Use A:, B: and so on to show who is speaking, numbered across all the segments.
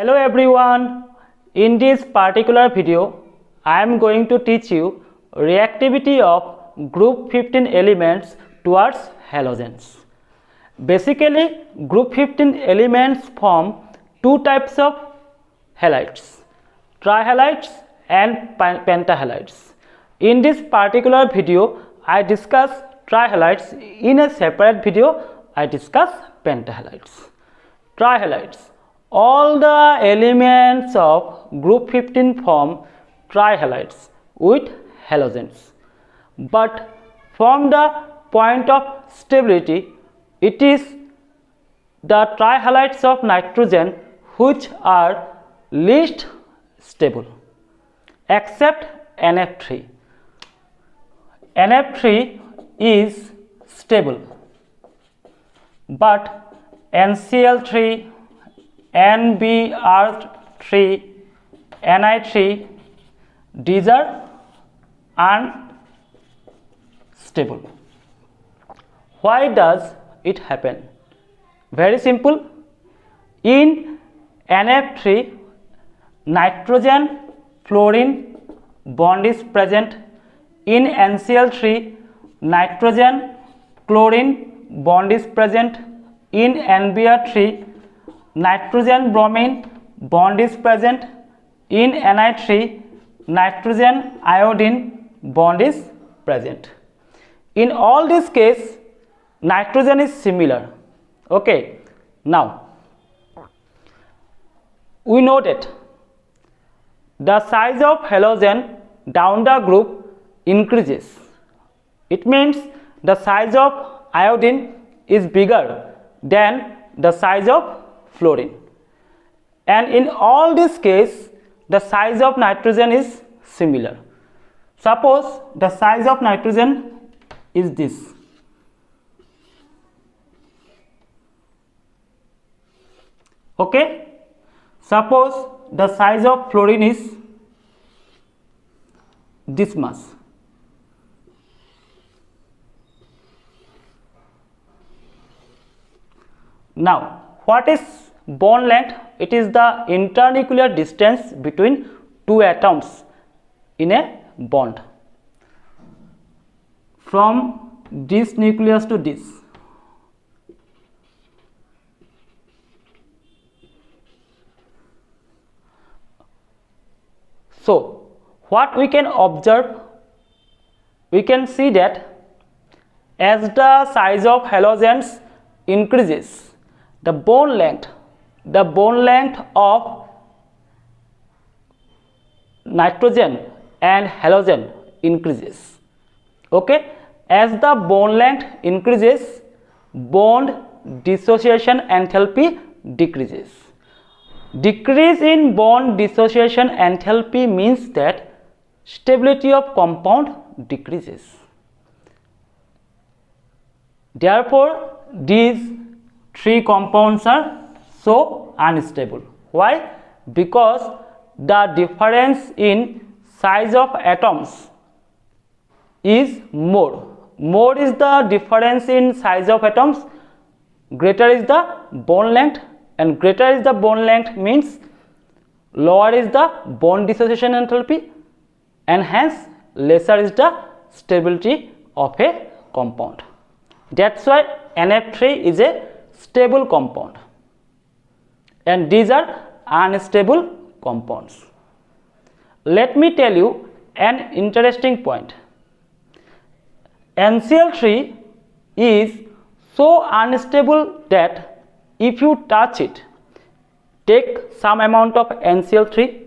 A: Hello everyone, in this particular video I am going to teach you reactivity of group 15 elements towards halogens. Basically group 15 elements form two types of halides, trihalides and pentahalides. In this particular video I discuss trihalides, in a separate video I discuss pentahalides. Trihalides, all the elements of group 15 form trihalides with halogens, but from the point of stability it is the trihalides of nitrogen which are least stable except NF3. NF3 is stable, but NCl3, NBr3, Ni3, these are unstable. Why does it happen? Very simple. In NF3, nitrogen fluorine bond is present. In NCl3, nitrogen chlorine bond is present. In NBr3, nitrogen bromine bond is present. In Ni3, nitrogen iodine bond is present. In all these cases, nitrogen is similar. Okay, now we know that the size of halogen down the group increases. It means the size of iodine is bigger than the size of fluorine, and in all these cases the size of nitrogen is similar. Suppose the size of nitrogen is this. Okay, suppose the size of fluorine is this much. Now what is bond length? It is the internuclear distance between two atoms in a bond from this nucleus to this. So what we can observe, we can see that as the size of halogens increases, the bond length of nitrogen and halogen increases. Okay, as the bond length increases, bond dissociation enthalpy decreases. Decrease in bond dissociation enthalpy means that stability of compound decreases. Therefore these three compounds are so unstable. Why? Because the difference in size of atoms is more. More is the difference in size of atoms, greater is the bond length, and greater is the bond length means lower is the bond dissociation enthalpy, and hence lesser is the stability of a compound. That's why NF3 is a stable compound and these are unstable compounds. Let me tell you an interesting point. NCl3 is so unstable that if you touch it, take some amount of NCl3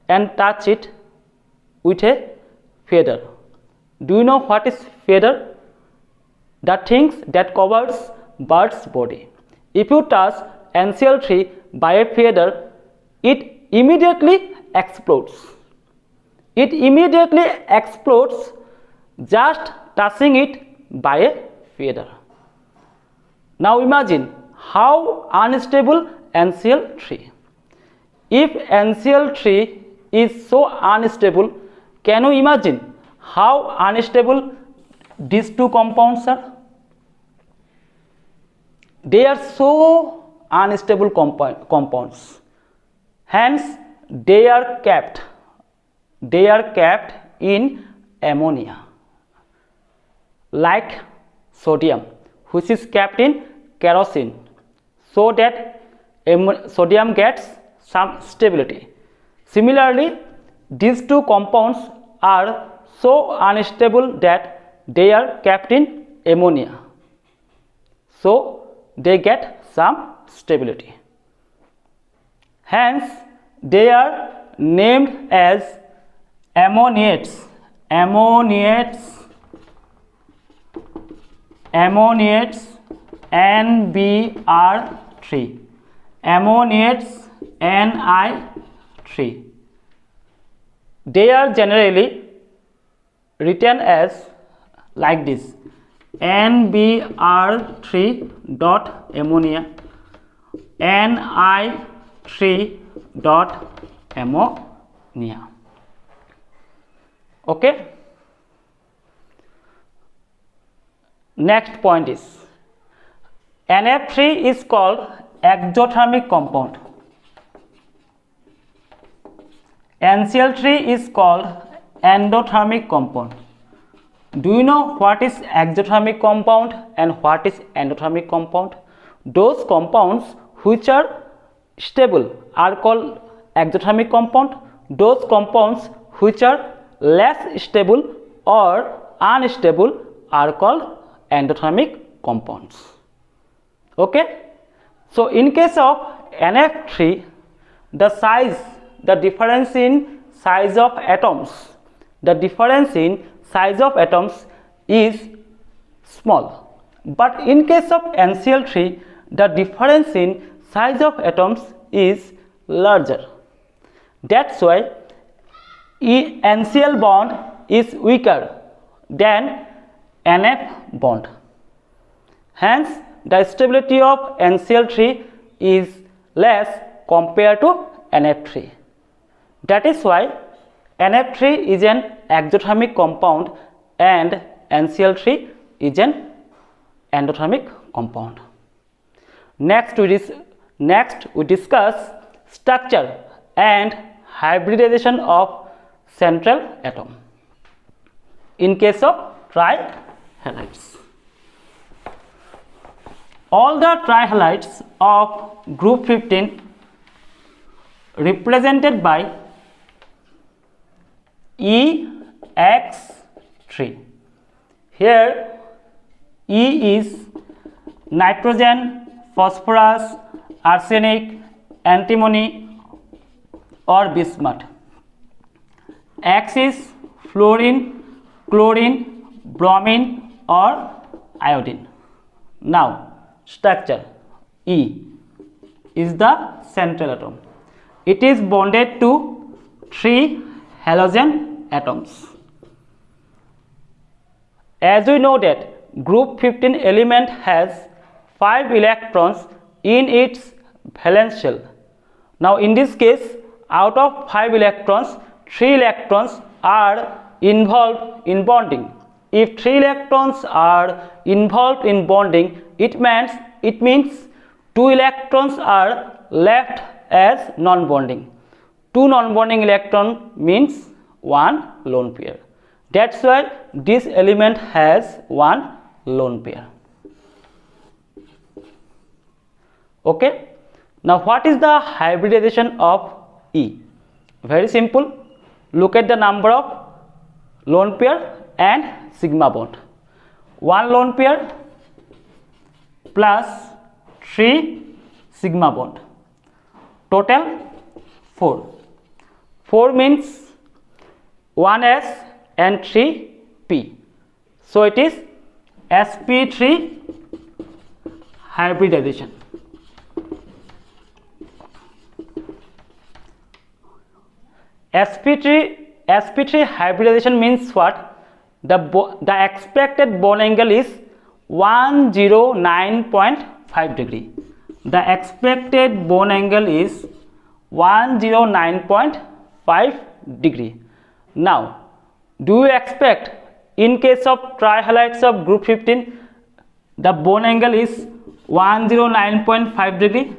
A: and touch it with a feather. Do you know what is feather? The things that covers bird's body. If you touch NCl3 by a feather, it immediately explodes. It immediately explodes just touching it by a feather. Now imagine how unstable NCl3. If NCl3 is so unstable, can you imagine how unstable these two compounds are? They are so unstable compounds. hence they are kept in ammonia, like sodium, which is kept in kerosene, so that sodium gets some stability. Similarly, these two compounds are so unstable that they are kept in ammonia, so they get some stability. Hence, they are named as ammoniates. NBr3. Ammoniates Ni3. They are generally written as like this: NBr3 dot ammonia, Ni3 dot ammonia. Okay. Next point is NF3 is called exothermic compound. NCl3 is called endothermic compound. Do you know what is exothermic compound and what is endothermic compound? Those compounds which are stable are called exothermic compound. Those compounds which are less stable or unstable are called endothermic compounds. Okay. So in case of NF3, the difference in size of atoms is small, but in case of NCl3, the difference in size of atoms is larger. That's why NCl bond is weaker than NF bond. Hence, the stability of NCl3 is less compared to NF3. That is why NF3 is an exothermic compound and NCl3 is an endothermic compound. Next we discuss structure and hybridization of central atom in case of trihalides. All the trihalides of group 15 represented by EX3. Here E is nitrogen, phosphorus, arsenic, antimony or bismuth. X is fluorine, chlorine, bromine or iodine. Now, structure. E is the central atom. It is bonded to 3 halogen atoms. As we know that group 15 element has 5 electrons in its valence shell. Now in this case, out of 5 electrons, 3 electrons are involved in bonding. If 3 electrons are involved in bonding, it means 2 electrons are left as non-bonding. 2 non-bonding electron means 1 lone pair. That's why this element has 1 lone pair. Okay. Now what is the hybridization of E? Very simple. Look at the number of lone pair and sigma bond. 1 lone pair plus 3 sigma bond. Total 4. 4 means 1s and 3p. So it is sp3 hybridization. sp3 hybridization means what? The expected bond angle is 109.5 degree. The expected bond angle is 109.5 degree. Now, do you expect in case of trihalides of group 15 the bond angle is 109.5 degree?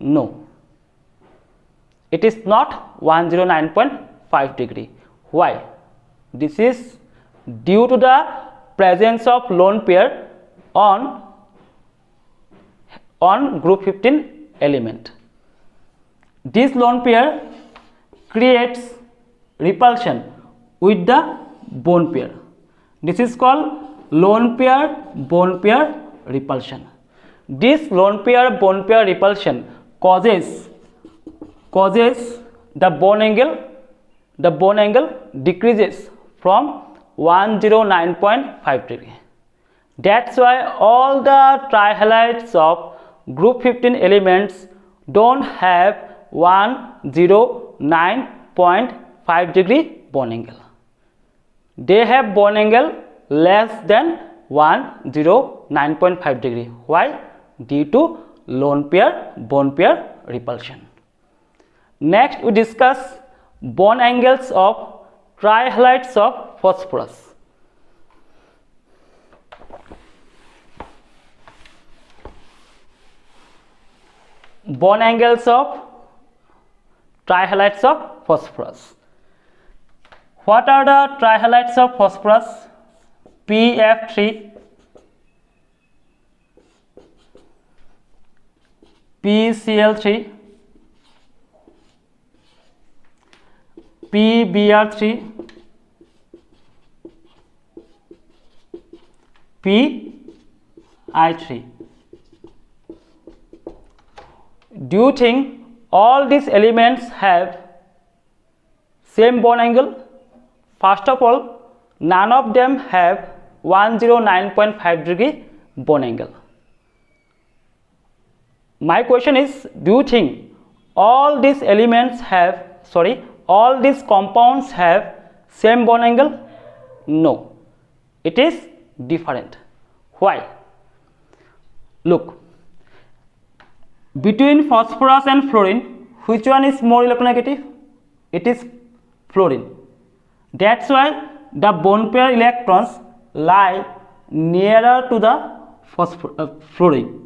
A: No, it is not 109.5 degree. Why? This is due to the presence of lone pair on group 15 element. This lone pair creates repulsion with the bone pair. This is called lone pair bone pair repulsion. This lone pair bone pair repulsion causes the bone angle decreases from 109.5 degree. That's why all the trihalides of group 15 elements don't have 109.5 degree bone angle. They have bone angle less than 109.5 degree. Why? Due to lone pair bone pair repulsion. Next we discuss bone angles of trihalides of phosphorus. Bone angles of trihalides of phosphorus. What are the trihalides of phosphorus? PF3, PCl3, PBr3, PI3. Do you think all these elements have same bone angle? First of all, none of them have 109.5 degree bone angle. My question is, do you think all these compounds have same bone angle? No, it is different. Why? Look, between phosphorus and fluorine, which one is more electronegative? It is fluorine. That's why the bone pair electrons lie nearer to the fluorine.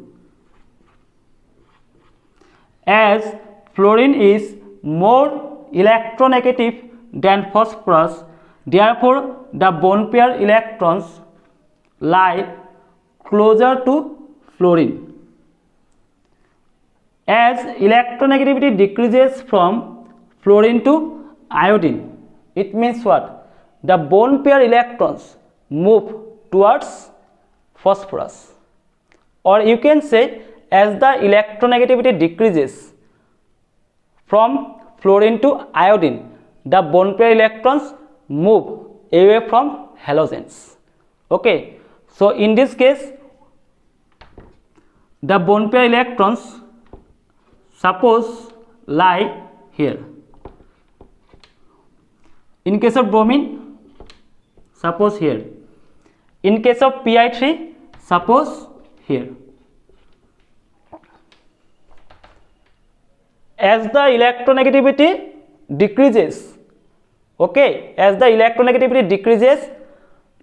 A: As fluorine is more electronegative than phosphorus, therefore the bone pair electrons lie closer to fluorine. As electronegativity decreases from fluorine to iodine, it means what? The bone pair electrons move towards phosphorus. Or you can say, as the electronegativity decreases from fluorine to iodine, the bone pair electrons move away from halogens. Okay, so in this case, the bone pair electrons suppose lie here. In case of bromine, suppose here. In case of PI3, suppose here. As the electronegativity decreases,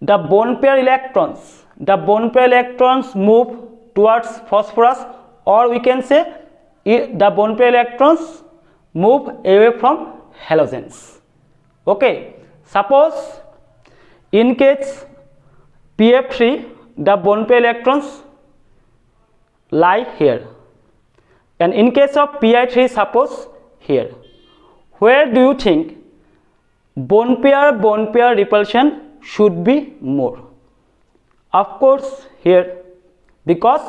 A: the bone pair electrons move towards phosphorus, or we can say the bone pair electrons move away from halogens. Okay, suppose in case PF3, the bone pair electrons lie here, and in case of PI3, suppose here. Where do you think bone pair repulsion should be more? Of course here, because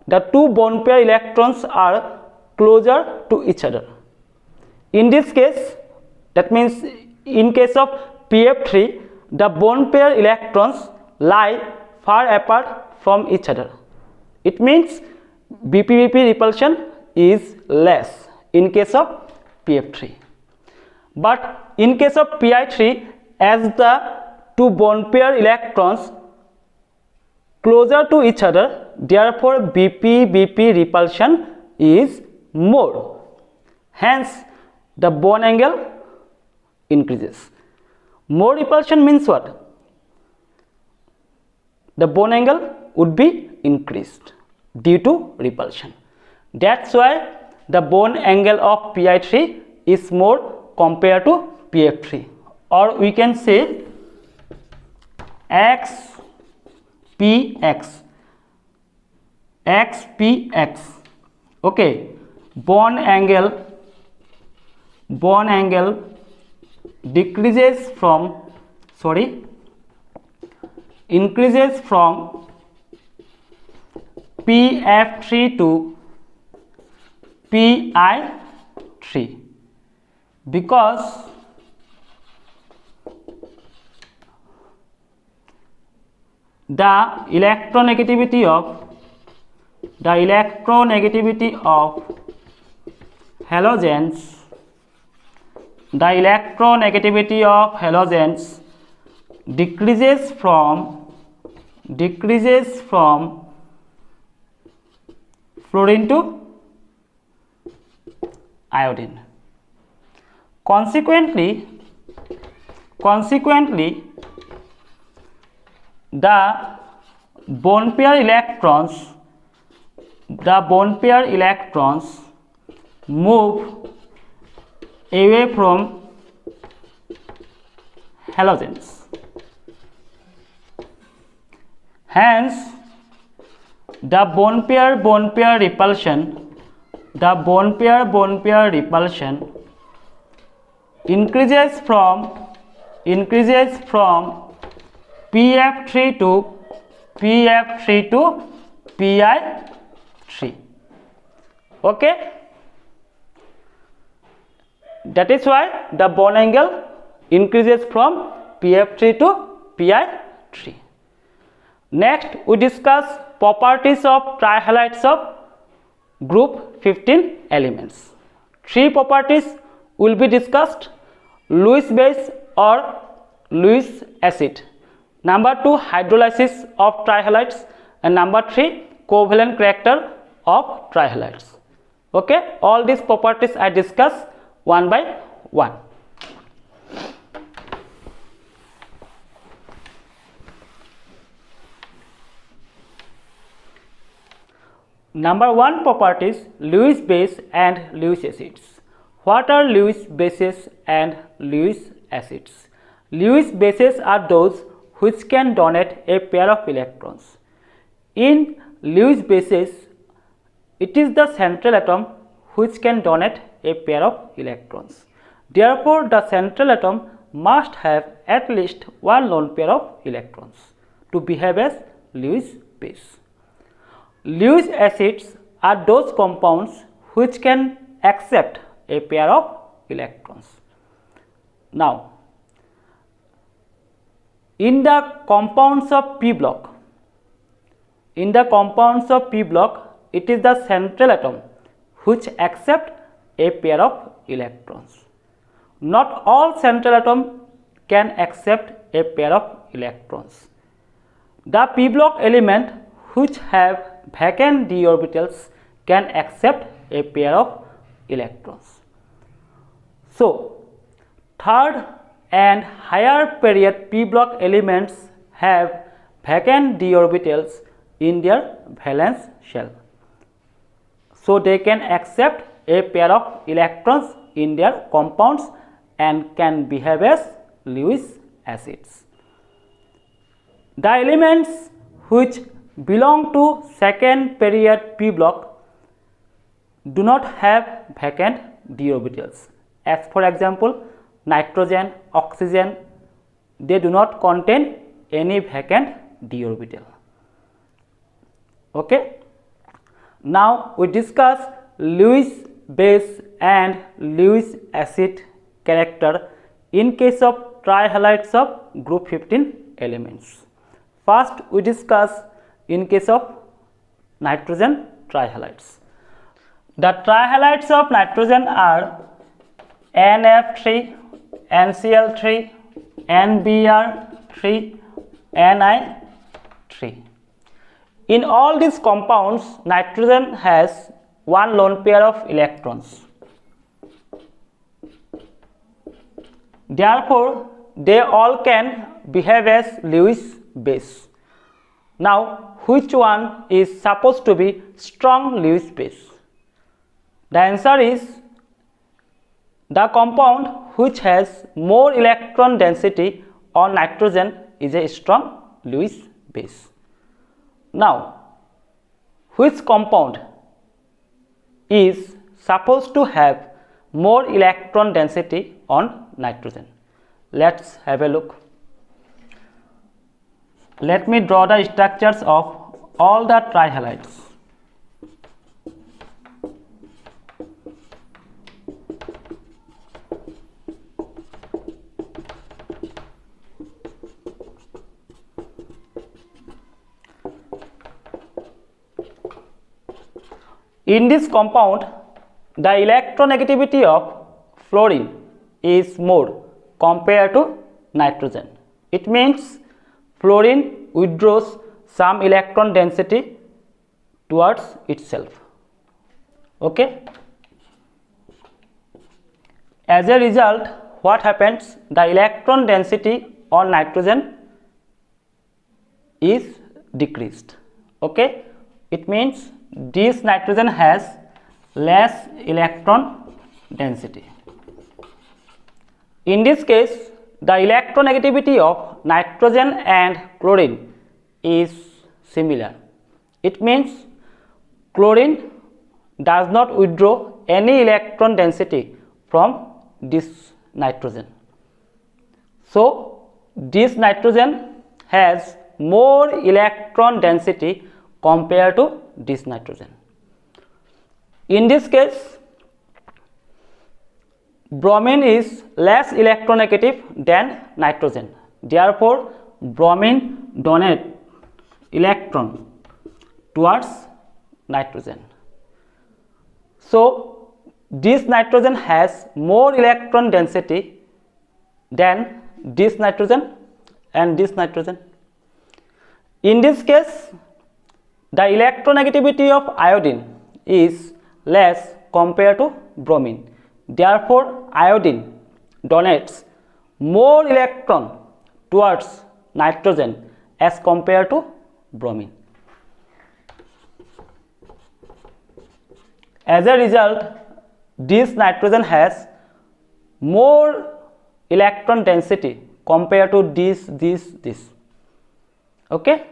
A: the two bone pair electrons are closer to each other. In this case, that means in case of PF3, the bone pair electrons lie far apart from each other. It means BP-BP repulsion is less in case of PF3. But in case of PI3, as the two bone pair electrons closer to each other, therefore BP-BP repulsion is more. Hence, the bone angle increases. More repulsion means what? The bone angle would be increased due to repulsion. That's why the bond angle of Pi3 is more compared to PF3, or we can say XPX. Okay, bond angle increases from PF3 to Pi3 because the electronegativity of halogens decreases from fluorine to iodine. Consequently, the bone pair electrons move away from halogens. Hence, the bone pair repulsion increases from PF3 to Pi3. Okay, that is why the bond angle increases from PF3 to Pi3. Next, we discuss properties of trihalides of group 15 elements. 3 properties will be discussed: Lewis base or Lewis acid. Number 2, hydrolysis of trihalides, and number 3, covalent character of trihalides. Okay, all these properties I discuss one by one. Number 1 properties: Lewis base and Lewis acids. What are Lewis bases and Lewis acids? Lewis bases are those which can donate a pair of electrons. In Lewis bases, it is the central atom which can donate a pair of electrons. Therefore, the central atom must have at least one lone pair of electrons to behave as Lewis base. Lewis acids are those compounds which can accept a pair of electrons. Now, in the compounds of P block, it is the central atom which accept a pair of electrons. Not all central atom can accept a pair of electrons. The P block element which have vacant d orbitals can accept a pair of electrons. So, third and higher period P block elements have vacant d orbitals in their valence shell, so they can accept a pair of electrons in their compounds and can behave as Lewis acids. The elements which belong to second period P block do not have vacant d orbitals. As for example, nitrogen, oxygen, they do not contain any vacant d orbital. Okay. Now we discuss Lewis base and Lewis acid character in case of trihalides of group 15 elements. First, we discuss in case of nitrogen trihalides. The trihalides of nitrogen are NF3, NCl3, NBr3, Ni3. In all these compounds, nitrogen has one lone pair of electrons. Therefore, they all can behave as Lewis base. Now, which one is supposed to be strong Lewis base? The answer is the compound which has more electron density on nitrogen is a strong Lewis base. Now, which compound is supposed to have more electron density on nitrogen? Let's have a look. Let me draw the structures of all the trihalides. In this compound, the electronegativity of fluorine is more compared to nitrogen. It means fluorine withdraws some electron density towards itself. Okay? As a result, what happens? The electron density on nitrogen is decreased. Okay? It means this nitrogen has less electron density. In this case, the electronegativity of nitrogen and chlorine is similar. It means chlorine does not withdraw any electron density from this nitrogen. So, this nitrogen has more electron density compared to this nitrogen. In this case, bromine is less electronegative than nitrogen. Therefore, bromine donates electron towards nitrogen. So, this nitrogen has more electron density than this nitrogen and this nitrogen. In this case, the electronegativity of iodine is less compared to bromine. Therefore, iodine donates more electron towards nitrogen as compared to bromine. As a result, this nitrogen has more electron density compared to this. Okay?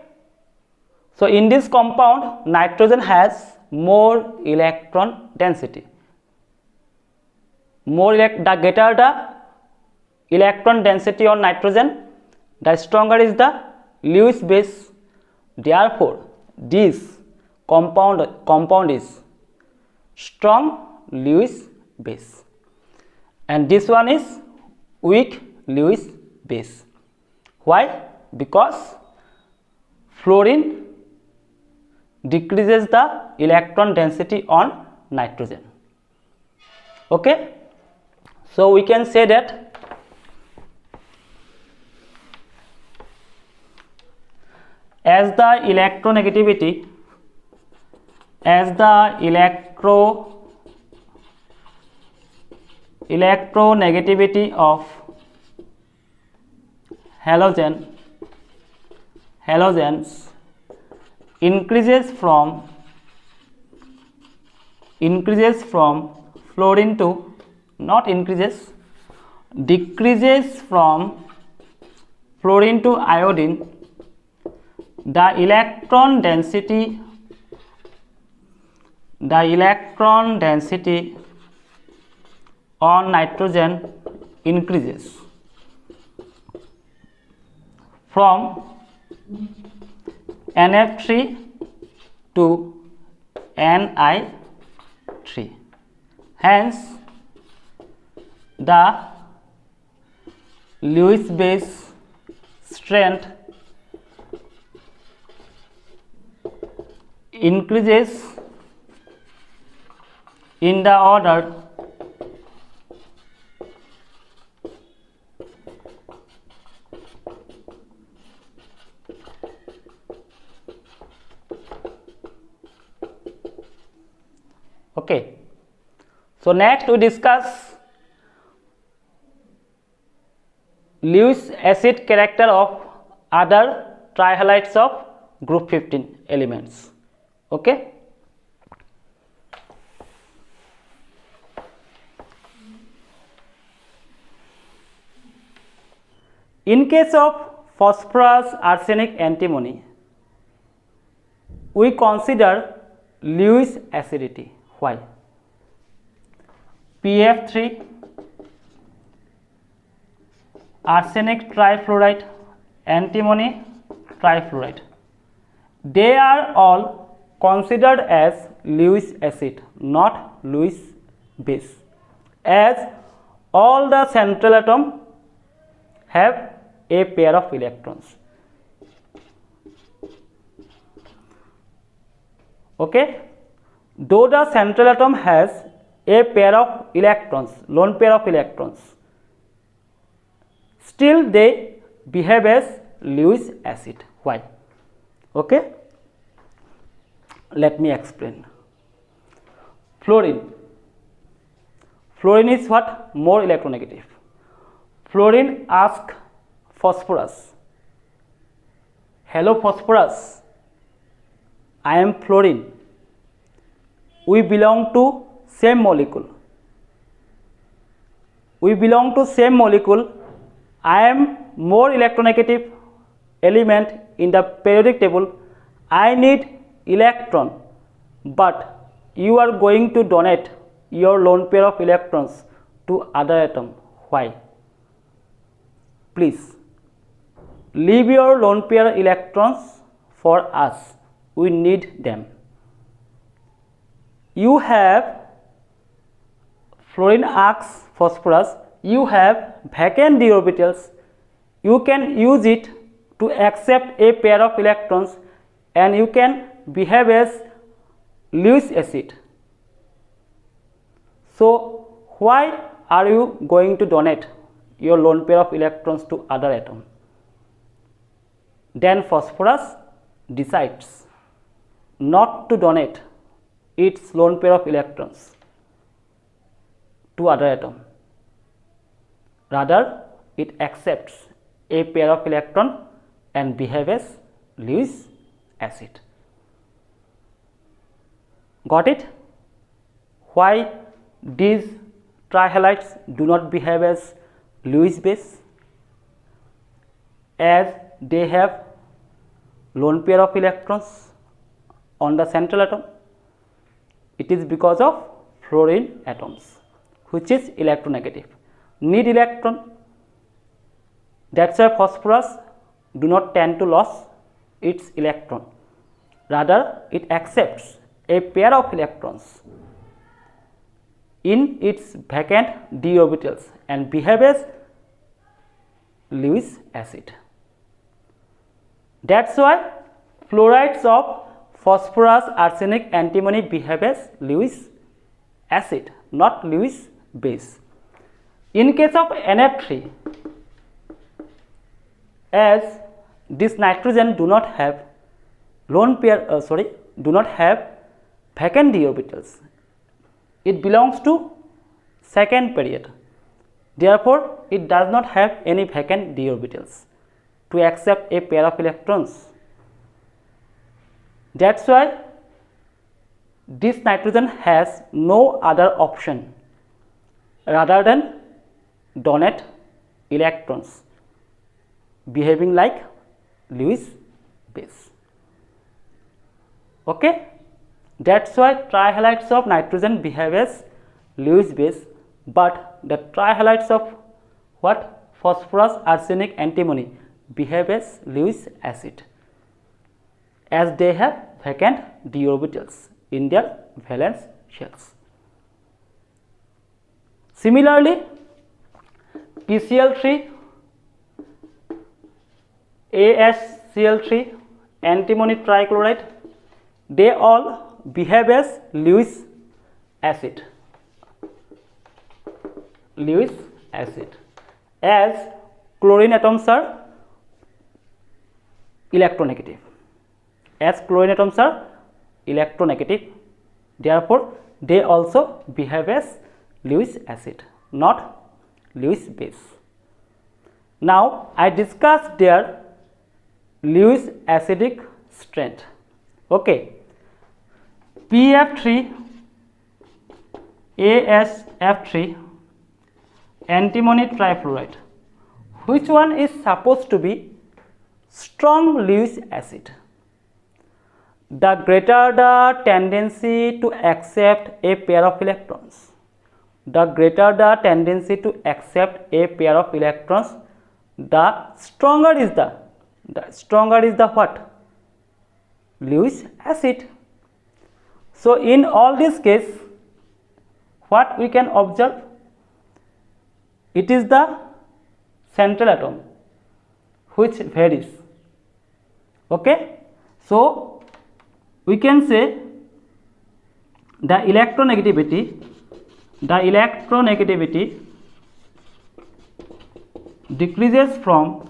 A: So, in this compound, nitrogen has more electron density. The greater the electron density on nitrogen, the stronger is the Lewis base. Therefore, this compound is strong Lewis base, and this one is weak Lewis base. Why? Because fluorine decreases the electron density on nitrogen. Okay? So we can say that as the electronegativity of halogens increases from fluorine to decreases from fluorine to iodine, the electron density on nitrogen increases from NF3 to Ni3. Hence, the Lewis base strength increases in the order okay. So next we discuss Lewis acid character of other trihalides of group 15 elements. Okay. In case of phosphorus, arsenic, antimony, we consider Lewis acidity. Why? PF3, arsenic trifluoride, antimony trifluoride, they are all considered as Lewis acid, not Lewis base, as all the central atom have a pair of electrons. Okay, though the central atom has a pair of electrons, lone pair of electrons, still they behave as Lewis acid. Why? Okay, let me explain. Fluorine. Fluorine is what? More electronegative. Fluorine asks phosphorus, hello phosphorus, I am fluorine. We belong to same molecule. We belong to same molecule. I am more electronegative element in the periodic table. I need electron, but you are going to donate your lone pair of electrons to other atom. Why? Please leave your lone pair electrons for us. We need them. You have fluorine asks phosphorus, you have vacant d orbitals. You can use it to accept a pair of electrons and you can behave as Lewis acid. So why are you going to donate your lone pair of electrons to other atom? Then phosphorus decides not to donate its lone pair of electrons to other atom. Rather, it accepts a pair of electron and behaves as Lewis acid. Got it? Why these trihalides do not behave as Lewis base? As they have lone pair of electrons on the central atom. It is because of fluorine atoms, which is electronegative, need electron. That's why phosphorus do not tend to lose its electron. Rather, it accepts a pair of electrons in its vacant d orbitals and behaves as Lewis acid. That's why fluorides of phosphorus, arsenic, antimony behave as Lewis acid, not Lewis base. In case of NF3, as this nitrogen do not have lone pair, do not have vacant d orbitals. It belongs to second period. Therefore, it does not have any vacant d orbitals to accept a pair of electrons. That's why this nitrogen has no other option rather than donate electrons, behaving like Lewis base. Okay, that's why trihalides of nitrogen behave as Lewis base, but the trihalides of what? Phosphorus, arsenic, antimony behave as Lewis acid, as they have vacant d orbitals in their valence shells. Similarly, PCl3, AsCl3, antimony trichloride, they all behave as Lewis acid. Lewis acid, as chlorine atoms are electronegative. As chlorine atoms are electronegative, therefore they also behave as Lewis acid, not Lewis base. Now I discussed their Lewis acidic strength. Okay, PF3, AsF3, antimony trifluoride. which one is supposed to be strong Lewis acid? The greater the tendency to accept a pair of electrons, the greater the tendency to accept a pair of electrons, the stronger is the what? Lewis acid. So in all this case, what we can observe? It is the central atom which varies. Okay, so we can say the electronegativity decreases from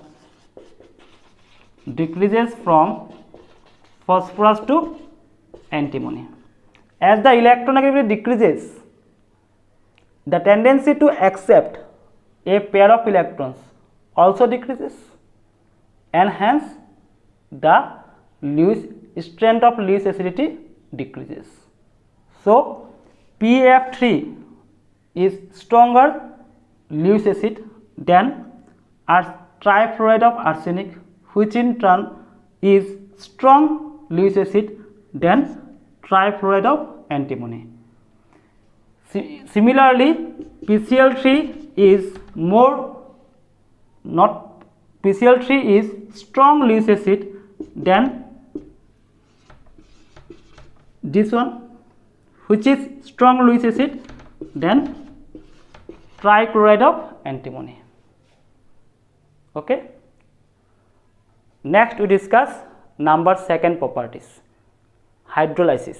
A: phosphorus to antimony. As the electronegativity decreases, the tendency to accept a pair of electrons also decreases, and hence the strength of Lewis acidity decreases. So PF3 is stronger Lewis acid than trifluoride of arsenic, which in turn is strong Lewis acid than trifluoride of antimony. Similarly, PCl3 is strong Lewis acid than this one, which is strong Lewis acid than trichloride of antimony. Okay. Next we discuss number second properties, hydrolysis.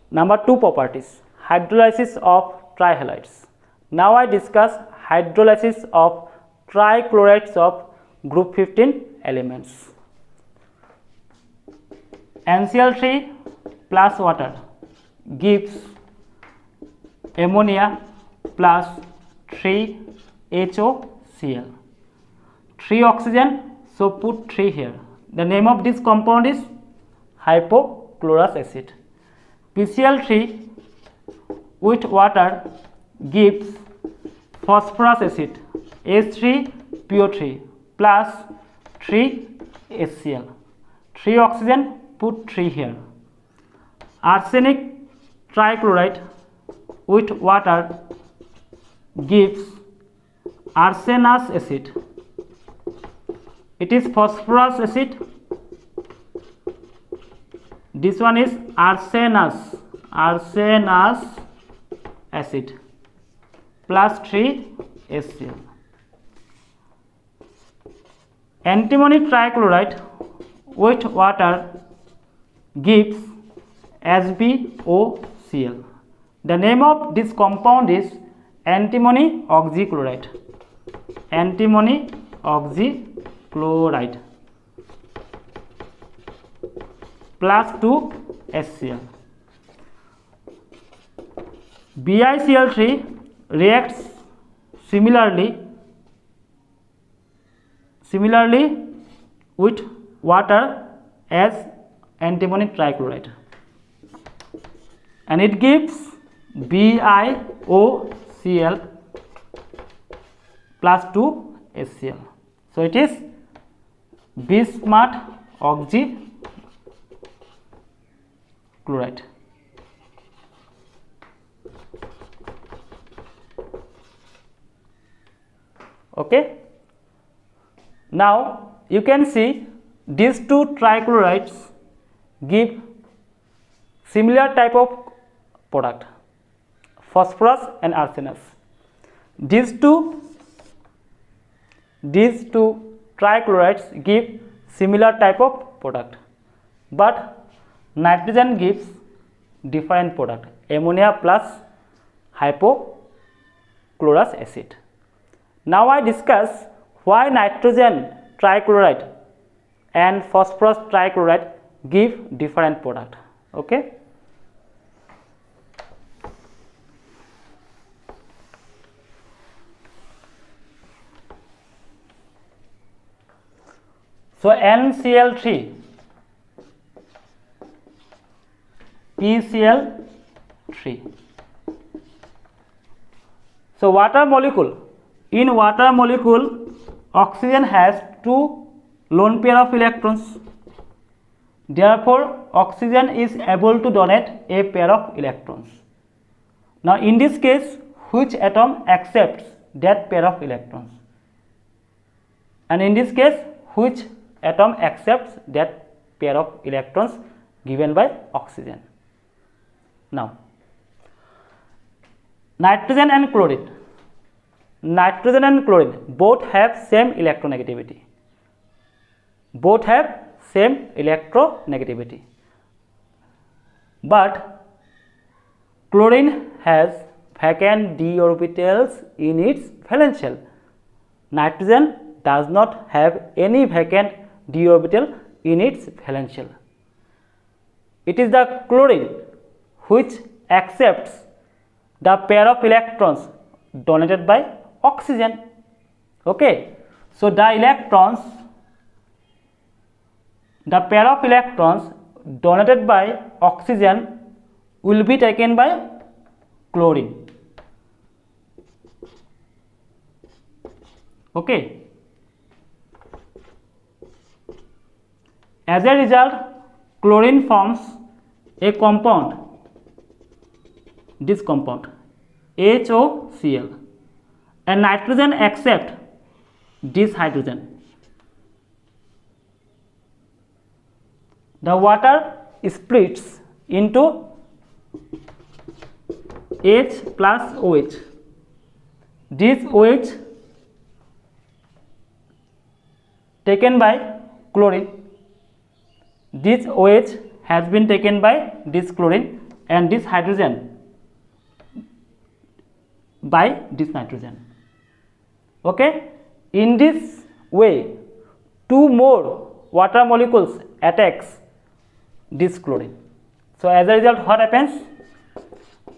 A: Number 2 properties, hydrolysis of trihalides. Now I discuss hydrolysis of trichlorides of group 15 elements. NCl3 plus water gives ammonia plus 3 HOCl. 3 oxygen, so put 3 here. The name of this compound is hypochlorous acid. PCl3 with water gives phosphorus acid H3PO3 plus 3 HCl. 3 oxygen, put 3 here. Arsenic trichloride with water gives arsenous acid. It is phosphorus acid. This one is arsenous acid plus 3 HCl. Antimony trichloride with water gives HbOCl. The name of this compound is antimony oxychloride. Antimony oxychloride plus 2 HCl. BiCl3 reacts similarly with water as antimony trichloride, and it gives BiOCl plus 2 HCl. So it is Bismuth oxychloride. Okay. Now you can see these two trichlorides give similar type of product, phosphorus and arsenous. These two trichlorides give similar type of product, but nitrogen gives different product, ammonia plus hypochlorous acid. Now I discuss why nitrogen trichloride and phosphorus trichloride give different product. Okay. So NCl3 PCl3. So water molecule, in water molecule oxygen has 2 lone pair of electrons, therefore oxygen is able to donate a pair of electrons. Now in this case, which atom accepts that pair of electrons? And in this case, which atom accepts that pair of electrons given by oxygen? Now nitrogen and chlorine. Nitrogen and chlorine both have same electronegativity. Both have same electronegativity. But chlorine has vacant d orbitals in its valence shell. Nitrogen does not have any vacant d orbital in its valence shell. It is the chlorine which accepts the pair of electrons donated by oxygen. Okay, so the pair of electrons donated by oxygen will be taken by chlorine. Okay, as a result, chlorine forms a compound, this compound HOCl, and nitrogen accepts this hydrogen. The water splits into H plus OH. This OH taken by chlorine. This OH has been taken by this chlorine, and this hydrogen by this nitrogen. Okay, in this way 2 more water molecules attacks this chlorine. So as a result, what happens?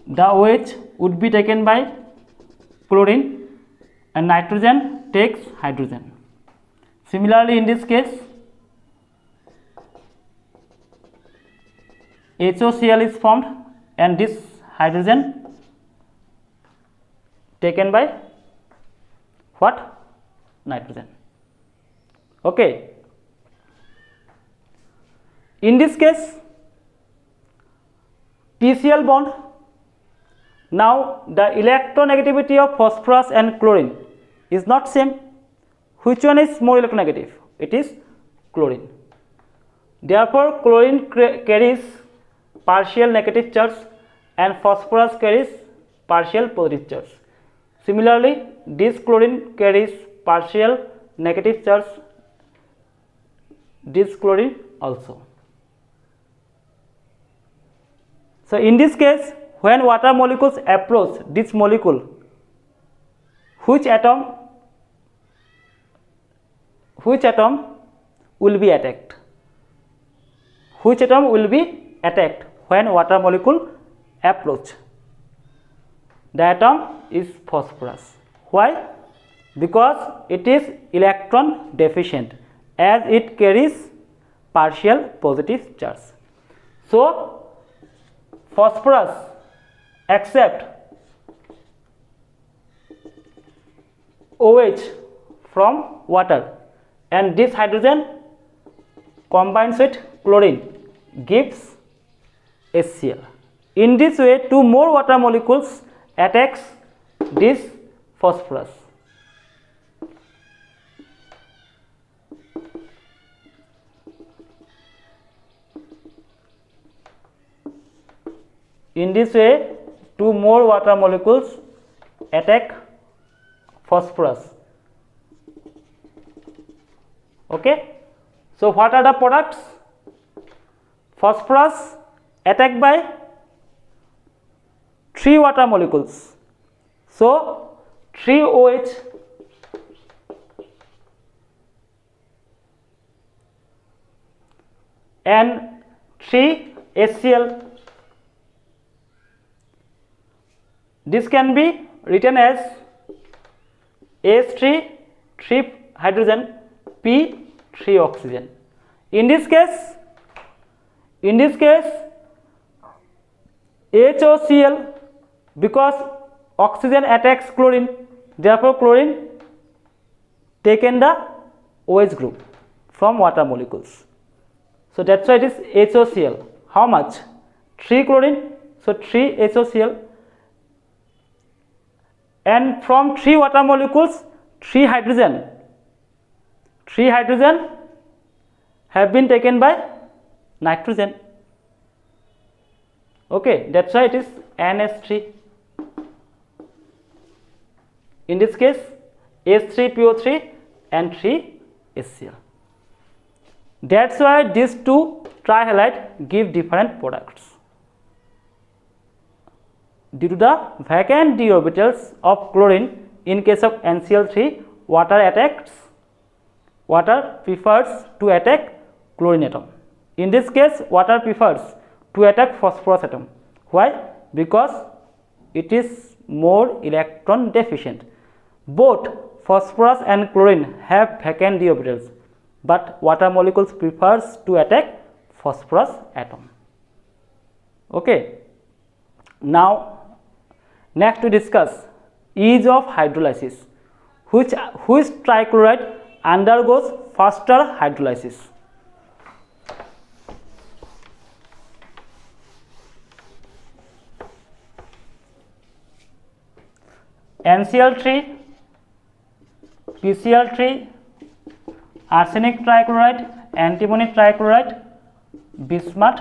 A: The OH would be taken by chlorine and nitrogen takes hydrogen. Similarly, in this case, HOCl is formed and this hydrogen taken by what? Nitrogen. Okay. In this case, PCl bond. Now the electronegativity of phosphorus and chlorine is not same. Which one is more electronegative? It is chlorine. Therefore chlorine carries partial negative charge and phosphorus carries partial positive charge. Similarly, this chlorine carries partial negative charge, this chlorine also. So in this case, when water molecules approach this molecule, which atom will be attacked? Which atom will be attacked when water molecule approach? The atom is phosphorus. Why? Because it is electron deficient, as it carries partial positive charge. So phosphorus accept OH from water, and this hydrogen combines with chlorine gives HCl. In this way, 2 more water molecules attacks this phosphorus. In this way, 2 more water molecules attack phosphorus. Okay. So what are the products? Phosphorus attacked by 3 water molecules. So 3 OH and 3 HCl. This can be written as H3, 3 hydrogen, P, 3 oxygen. In this case, HOCl, because oxygen attacks chlorine, therefore chlorine taken the OH group from water molecules. So that's why it is HOCl. How much? 3 chlorine, so 3 HOCl, and from 3 water molecules 3 hydrogen have been taken by nitrogen. Okay, that's why it is NH3. In this case H3PO3 and 3HCl. That's why these two trihalide give different products. Due to the vacant d orbitals of chlorine in case of NCl3, water prefers to attack chlorine atom. In this case, water prefers to attack phosphorus atom. Why? Because it is more electron deficient. Both phosphorus and chlorine have vacant d orbitals, but water molecules prefers to attack phosphorus atom. Okay. Now next we discuss ease of hydrolysis. Which trichloride undergoes faster hydrolysis? NCl3, PCl3, arsenic trichloride, antimony trichloride, bismuth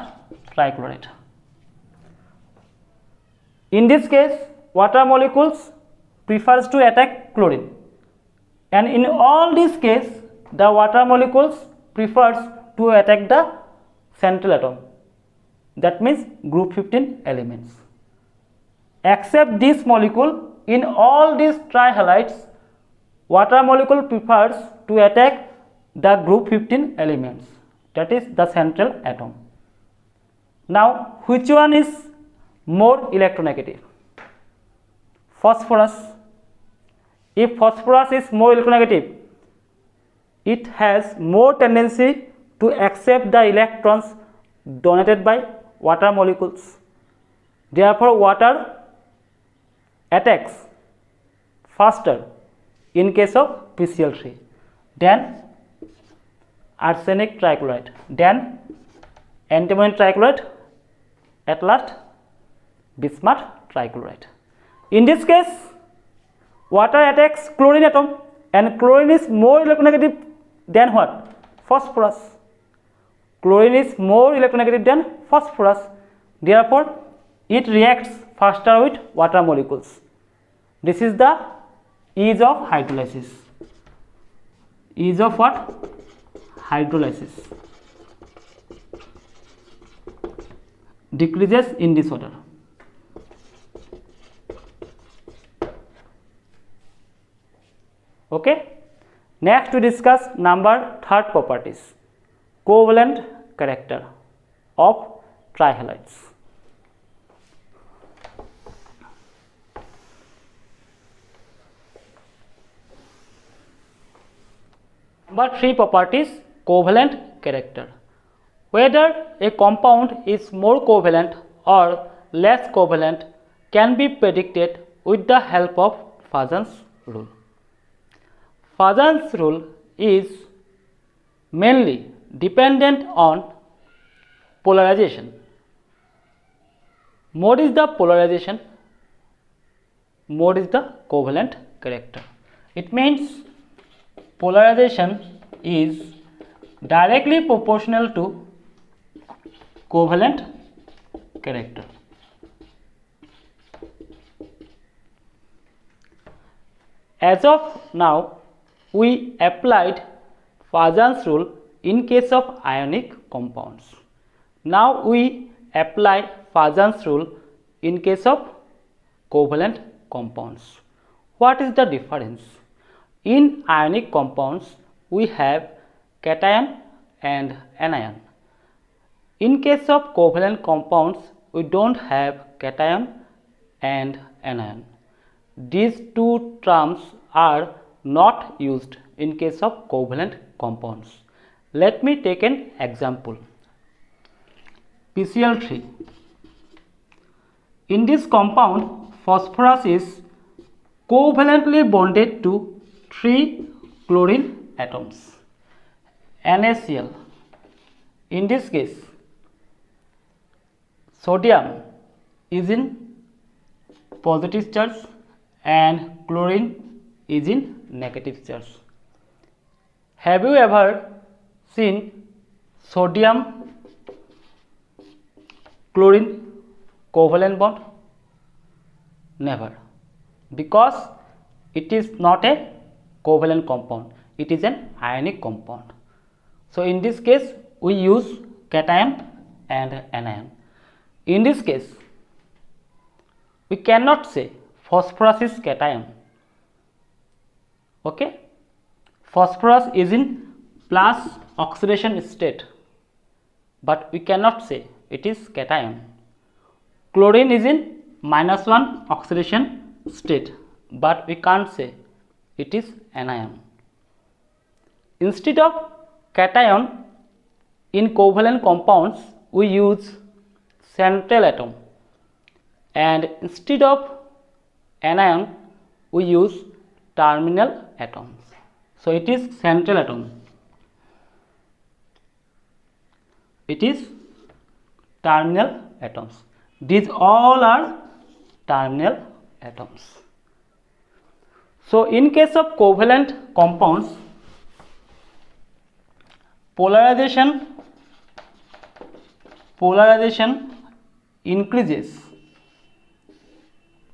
A: trichloride. In this case, water molecules prefers to attack chlorine, and in all these cases the water molecules prefers to attack the central atom, that means group 15 elements. Except this molecule, in all these trihalides water molecule prefers to attack the group 15 elements, that is the central atom. Now which one is more electronegative? Phosphorus. If phosphorus is more electronegative, it has more tendency to accept the electrons donated by water molecules. Therefore water attacks faster in case of PCl3, then arsenic trichloride, then antimony trichloride, at last bismuth trichloride. In this case, water attacks chlorine atom, and chlorine is more electronegative than what? Phosphorus. Chlorine is more electronegative than phosphorus. Therefore, it reacts faster with water molecules. This is the ease of hydrolysis. Ease of what? Hydrolysis. Decreases in this order. Okay. Next we discuss third properties, covalent character of trihalides. Number 3 properties, covalent character. Whether a compound is more covalent or less covalent can be predicted with the help of Fajans rule. Fajans rule is mainly dependent on polarization. Mode is the polarization, mode is the covalent character. It means polarization is directly proportional to covalent character. As of now, we applied Fajans rule in case of ionic compounds. Now we apply Fajans rule in case of covalent compounds. What is the difference? In ionic compounds, we have cation and anion. In case of covalent compounds, we don't have cation and anion. These two terms are not used in case of covalent compounds. Let me take an example. PCl3. In this compound, phosphorus is covalently bonded to 3 chlorine atoms, NaCl. In this case, sodium is in positive charge and chlorine is in negative charge. Have you ever seen sodium chlorine covalent bond? Never, because it is not a covalent compound, it is an ionic compound. So in this case we use cation and anion. In this case we cannot say phosphorus is cation. Okay, phosphorus is in plus oxidation state, but we cannot say it is cation. Chlorine is in -1 oxidation state, but we can't say it is anion. Instead of cation in covalent compounds we use central atom, and instead of anion we use terminal atoms. So it is central atom, it is terminal atoms. These all are terminal atoms. So in case of covalent compounds, polarization increases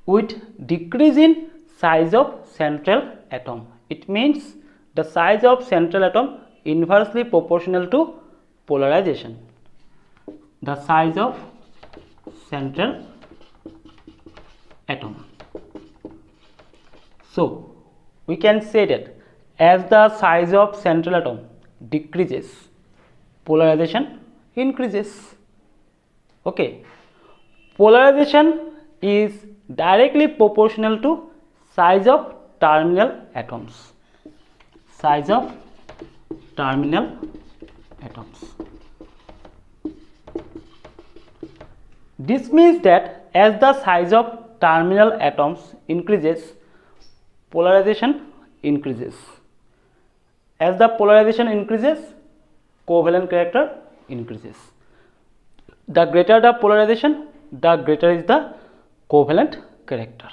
A: with decrease in size of central atom. It means the size of central atom inversely proportional to polarization. The size of central atom. So we can say that as the size of central atom decreases, polarization increases. Okay, polarization is directly proportional to size of terminal atoms. Size of terminal atoms. This means that as the size of terminal atoms increases, polarization increases. As the polarization increases, covalent character increases. The greater the polarization, the greater is the covalent character.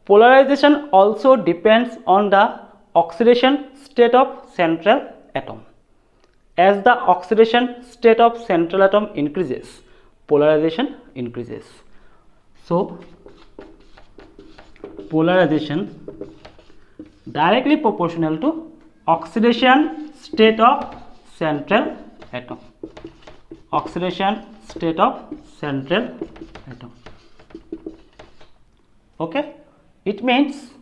A: Polarization also depends on the oxidation state of central atom. As the oxidation state of central atom increases, polarization increases. So polarization directly proportional to oxidation state of central atom. Oxidation state of central atom. Okay, it means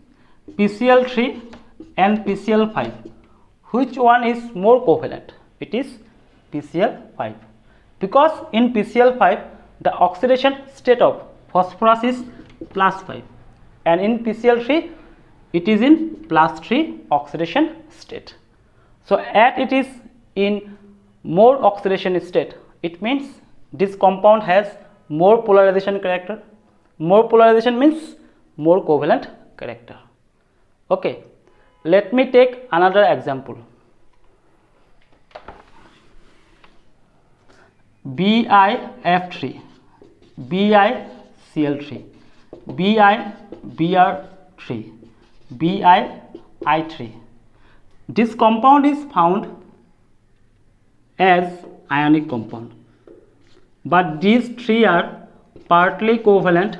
A: PCl3 and PCl5, which one is more covalent? It is PCl5, because in PCl5 the oxidation state of phosphorus is +5 and in PCl3 it is in +3 oxidation state. So as it is in more oxidation state, it means this compound has more polarization character. More polarization means more covalent character. Okay, let me take another example. BiF3, BiCl3, BiBr3, BiI3. This compound is found as ionic compound, but these three are partly covalent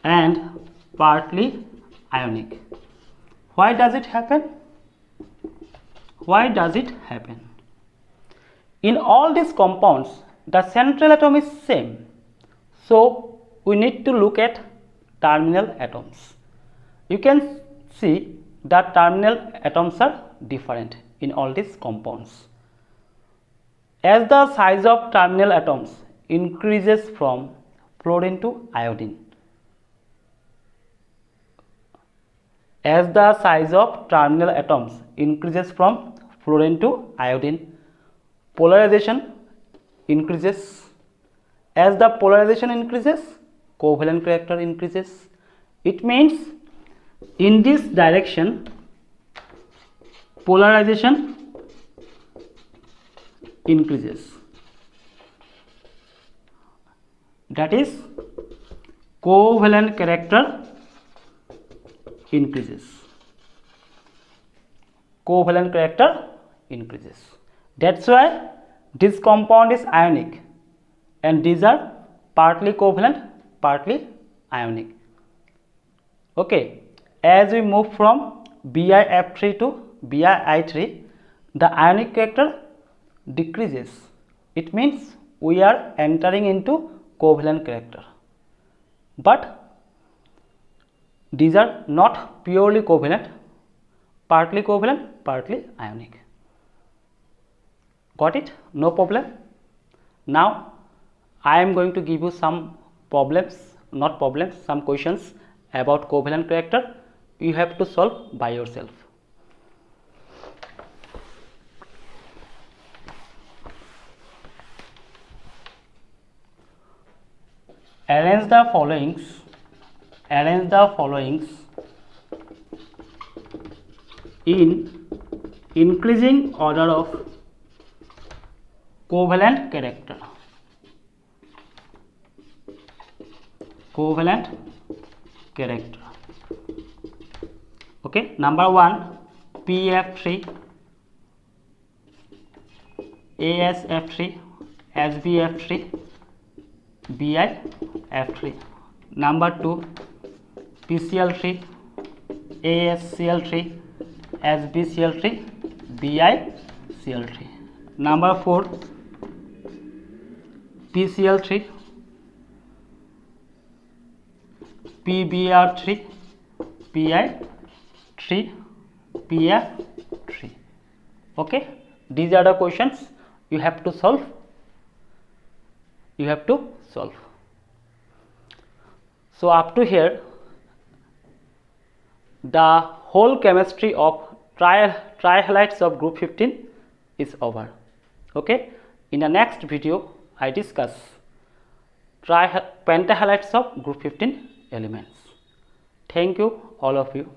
A: and partly ionic. Why does it happen? Why does it happen? In all these compounds, the central atom is same. So we need to look at terminal atoms. You can see that terminal atoms are different in all these compounds. As the size of terminal atoms increases from fluorine to iodine, as the size of terminal atoms increases from fluorine to iodine, polarization increases. As the polarization increases, covalent character increases. It means in this direction polarization increases. That is, covalent character increases. Covalent character increases. That's why this compound is ionic, and these are partly covalent, partly ionic. Okay, as we move from BiF3 to BiI3, the ionic character decreases. It means we are entering into covalent character, but these are not purely covalent, partly covalent, partly ionic. Got it? No problem. Now I am going to give you some some questions about covalent character. You have to solve by yourself. Arrange the followings in increasing order of covalent character. Okay, number 1, PF3, ASF3, SBF3, BiF3. Number 2, PCl3, ASCl3, SbCl3, BiCl3. Number 4, PCl3, PBr3, Pi3, PF3. Okay, these are the questions you have to solve. So up to here, the whole chemistry of trihalides of group 15 is over. Okay, in the next video I discuss pentahalides of group 15 elements. Thank you all of you.